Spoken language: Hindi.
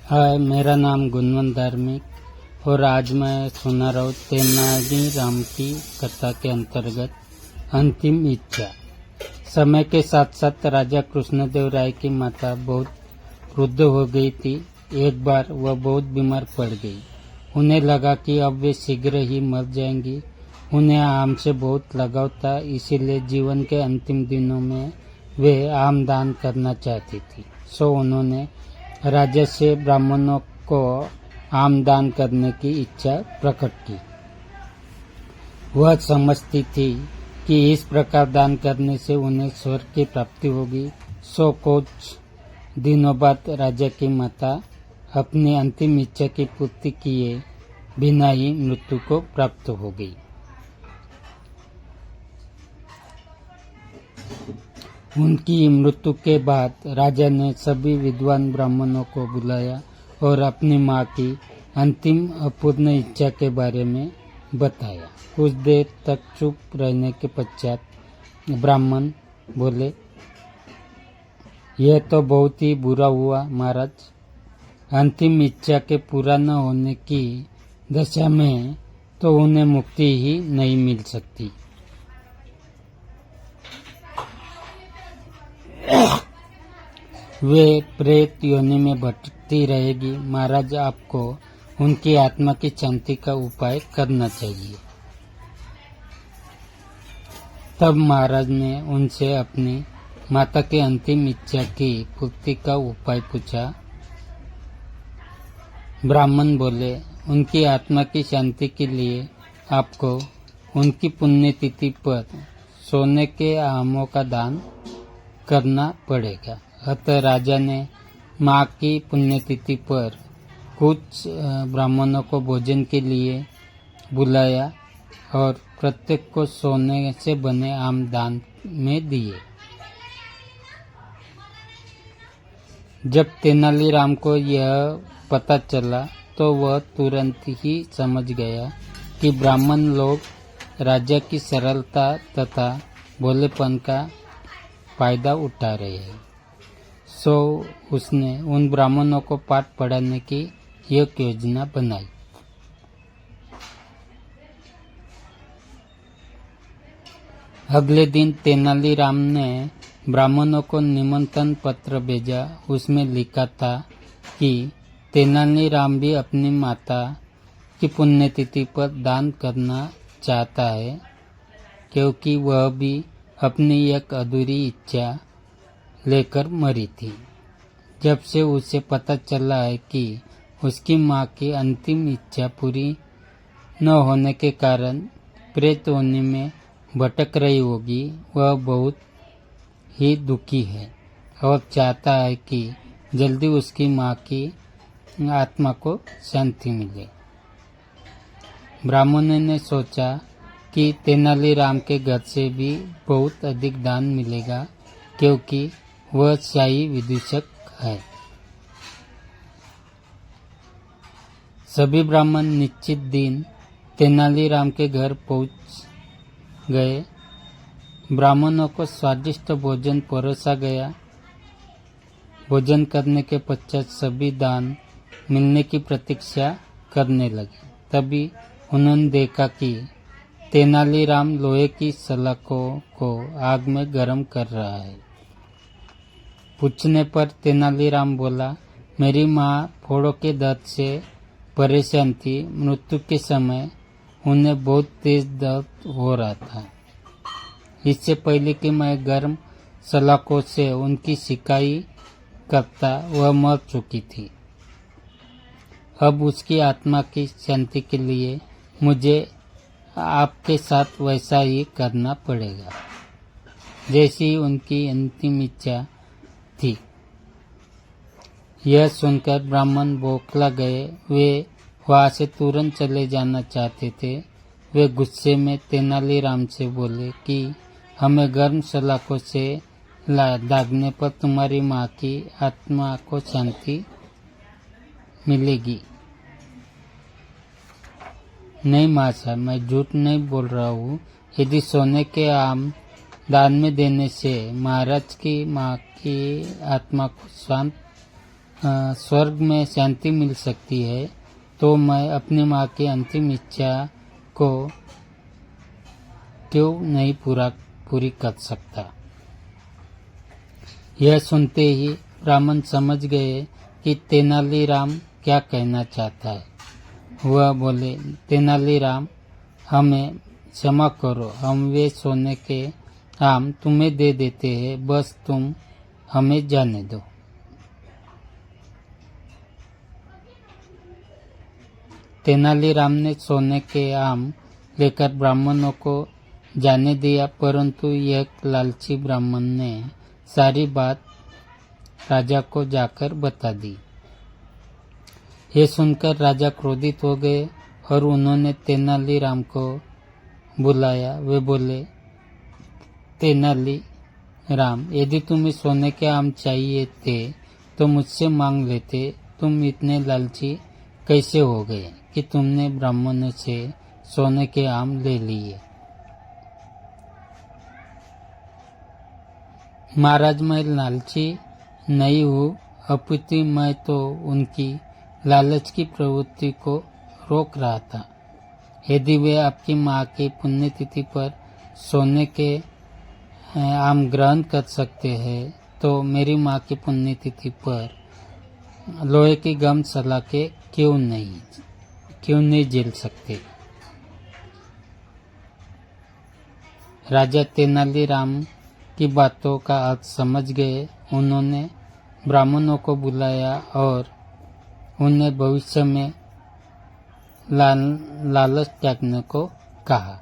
हाय, मेरा नाम गुणवंत धार्मिक और आज मैं सुना रहा हूँ तेनाली राम की कथा के अंतर्गत अंतिम इच्छा। समय के साथ साथ राजा कृष्णदेव राय की माता बहुत वृद्ध हो गई थी। एक बार वह बहुत बीमार पड़ गई। उन्हें लगा कि अब वे शीघ्र ही मर जाएंगी। उन्हें आम से बहुत लगाव था, इसीलिए जीवन के अंतिम दिनों में वे आम दान करना चाहती थी। सो उन्होंने राजा से ब्राह्मणों को आम दान करने की इच्छा प्रकट की। वह समझती थी कि इस प्रकार दान करने से उन्हें स्वर्ग की प्राप्ति होगी। सो कुछ दिनों बाद राजा की माता अपनी अंतिम इच्छा की पूर्ति किए बिना ही मृत्यु को प्राप्त हो गई। उनकी मृत्यु के बाद राजा ने सभी विद्वान ब्राह्मणों को बुलाया और अपनी मां की अंतिम अपूर्ण इच्छा के बारे में बताया। कुछ देर तक चुप रहने के पश्चात ब्राह्मण बोले, यह तो बहुत ही बुरा हुआ महाराज। अंतिम इच्छा के पूरा न होने की दशा में तो उन्हें मुक्ति ही नहीं मिल सकती। वे प्रेत योनि में भटकती रहेगी। महाराज, आपको उनकी आत्मा की शांति का उपाय करना चाहिए। तब महाराज ने उनसे अपनी माता की अंतिम इच्छा की पूर्ति का उपाय पूछा। ब्राह्मण बोले, उनकी आत्मा की शांति के लिए आपको उनकी पुण्यतिथि पर सोने के आमों का दान करना पड़ेगा। अतः राजा ने माँ की पुण्यतिथि पर कुछ ब्राह्मणों को भोजन के लिए बुलाया और प्रत्येक को सोने से बने आम दान में दिए। जब तेनालीराम को यह पता चला तो वह तुरंत ही समझ गया कि ब्राह्मण लोग राजा की सरलता तथा भोलेपन का फायदा उठा रहे हैं। सो उसने उन ब्राह्मणों को पाठ पढ़ाने की एक योजना बनाई। अगले दिन तेनालीराम ने ब्राह्मणों को निमंत्रण पत्र भेजा। उसमें लिखा था कि तेनालीराम भी अपनी माता की पुण्यतिथि पर दान करना चाहता है, क्योंकि वह भी अपनी एक अधूरी इच्छा लेकर मरी थी। जब से उसे पता चला है कि उसकी माँ की अंतिम इच्छा पूरी न होने के कारण प्रेत योनि में भटक रही होगी, वह बहुत ही दुखी है और चाहता है कि जल्दी उसकी माँ की आत्मा को शांति मिले। ब्राह्मणों ने सोचा कि तेनालीराम के घर से भी बहुत अधिक दान मिलेगा, क्योंकि वह शाही विदूषक है। सभी ब्राह्मण निश्चित दिन तेनालीराम के घर पहुंच गए। ब्राह्मणों को स्वादिष्ट भोजन परोसा गया। भोजन करने के पश्चात सभी दान मिलने की प्रतीक्षा करने लगे। तभी उन्होंने देखा कि तेनालीराम लोहे की सलाखों को आग में गर्म कर रहा है। पूछने पर तेनालीराम बोला, मेरी माँ फोड़ों के दर्द से परेशान थी। मृत्यु के समय उन्हें बहुत तेज दर्द हो रहा था। इससे पहले कि मैं गर्म सलाखों से उनकी सिकाई करता, वह मर चुकी थी। अब उसकी आत्मा की शांति के लिए मुझे आपके साथ वैसा ही करना पड़ेगा जैसी उनकी अंतिम इच्छा थी। यह सुनकर ब्राह्मण बौखला गए। वे वहां से तुरंत चले जाना चाहते थे। वे गुस्से में तेनालीराम से बोले कि हमें गर्म सलाखों से दागने पर तुम्हारी माँ की आत्मा को शांति मिलेगी। नहीं माँ साहब, मैं झूठ नहीं बोल रहा हूँ। यदि सोने के आम दान में देने से महाराज की माँ की आत्मा को शांत स्वर्ग में शांति मिल सकती है तो मैं अपनी माँ की अंतिम इच्छा को क्यों नहीं पूरी कर सकता। यह सुनते ही ब्राह्मण समझ गए कि तेनालीराम क्या कहना चाहता है। वह बोले, तेनालीराम, हमें क्षमा करो, हम वे सोने के आम तुम्हें दे देते हैं, बस तुम हमें जाने दो। तेनालीराम ने सोने के आम लेकर ब्राह्मणों को जाने दिया, परंतु एक लालची ब्राह्मण ने सारी बात राजा को जाकर बता दी। ये सुनकर राजा क्रोधित हो गए और उन्होंने तेनालीराम को बुलाया। वे बोले, तेनालीराम, यदि तुम्हें सोने के आम चाहिए थे तो मुझसे मांग लेते। तुम इतने लालची कैसे हो गए कि तुमने ब्राह्मणों से सोने के आम ले लिए। महाराज, मैं लालची नहीं हूँ, अपितु मैं तो उनकी लालच की प्रवृत्ति को रोक रहा था। यदि वे आपकी माँ की पुण्यतिथि पर सोने के आम ग्रहण कर सकते हैं तो मेरी माँ की पुण्यतिथि पर लोहे की गम सलाखें क्यों नहीं झेल सकते। राजा तेनालीराम की बातों का अर्थ समझ गए। उन्होंने ब्राह्मणों को बुलाया और उन्हें भविष्य में लालच त्यागने को कहा।